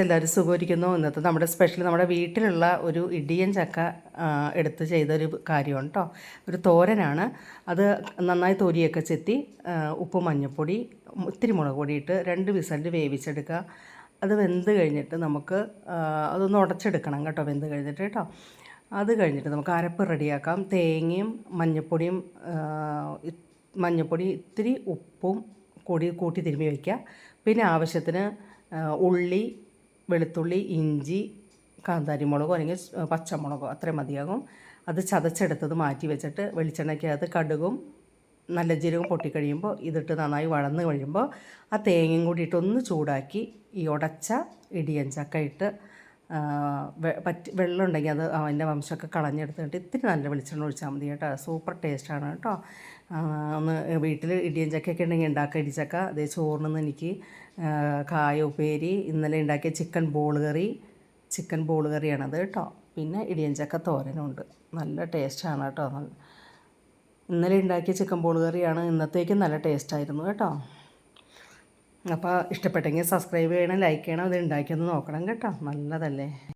എല്ലാവരും സുഖമായിരിക്കുന്നു. ഇന്നത്തെ നമ്മുടെ സ്പെഷ്യൽ നമ്മുടെ വീട്ടിലുള്ള ഒരു ഇടിയൻ ചക്ക എടുത്ത് ചെയ്തൊരു കാര്യമാണ് കേട്ടോ. ഒരു തോരനാണ്. അത് നന്നായി തൊലിയൊക്കെ ചെത്തി ഉപ്പ് മഞ്ഞൾപ്പൊടി ഇത്തിരി മുളക് പൊടി ഇട്ട് 2 വിസിലിൽ വേവിച്ചെടുക്കുക. അത് വെന്ത് കഴിഞ്ഞിട്ട് നമുക്ക് അതൊന്ന് ഉടച്ചെടുക്കണം കേട്ടോ, വെന്ത് കഴിഞ്ഞിട്ട് കേട്ടോ. അത് കഴിഞ്ഞിട്ട് നമുക്ക് അരപ്പ് റെഡിയാക്കാം. തേങ്ങയും മഞ്ഞൾപ്പൊടിയും മഞ്ഞൾപ്പൊടി ഇത്തിരി ഉപ്പും കൂട്ടി തിരുമ്മി വയ്ക്കുക. പിന്നെ ആവശ്യത്തിന് ഉള്ളി, വെളുത്തുള്ളി, ഇഞ്ചി, കാന്താരിമുളകോ അല്ലെങ്കിൽ പച്ചമുളകോ അത്രയും മതിയാകും. അത് ചതച്ചെടുത്തത് മാറ്റി വെച്ചിട്ട് വെളിച്ചെണ്ണയ്ക്കകത്ത് കടുകും നല്ല ജീരകവും പൊട്ടിക്കഴിയുമ്പോൾ ഇതിട്ട് നന്നായി വഴന്ന് കഴിയുമ്പോൾ ആ തേങ്ങയും കൂടി ഇട്ടൊന്ന് ചൂടാക്കി ഈ ഉടച്ച ഇടിയൻ ചക്ക ഇട്ട് വെള്ളം ഉണ്ടെങ്കിൽ അത് അതിൻ്റെ വംശമൊക്കെ കളഞ്ഞെടുത്തിട്ട് ഇത്തിരി നല്ല വെളിച്ചെണ്ണ ഒഴിച്ചാൽ മതി കേട്ടോ. സൂപ്പർ ടേസ്റ്റാണ് കേട്ടോ. ഒന്ന് വീട്ടിൽ ഇടിയൻ ചക്കയൊക്കെ ഉണ്ടെങ്കിൽ ഉണ്ടാക്കുക. ഇടിച്ചക്ക അതേ ചോറിന് എനിക്ക് കായ ഉപ്പേരി, ഇന്നലെ ഉണ്ടാക്കിയ ചിക്കൻ ബോൾ കറിയാണത് കേട്ടോ. പിന്നെ ഇടിയൻ ചക്ക തോരനുണ്ട്. നല്ല ടേസ്റ്റാണ് കേട്ടോ. ഇന്നലെ ഉണ്ടാക്കിയ ചിക്കൻ ബോൾ കറിയാണ്. ഇന്നത്തേക്കും നല്ല ടേസ്റ്റായിരുന്നു കേട്ടോ. അപ്പോൾ ഇഷ്ടപ്പെട്ടെങ്കിൽ സബ്സ്ക്രൈബ് ചെയ്യണം, ലൈക്ക് ചെയ്യണം. അത് ഉണ്ടാക്കിയൊന്ന് നോക്കണം കേട്ടോ. നല്ലതല്ലേ.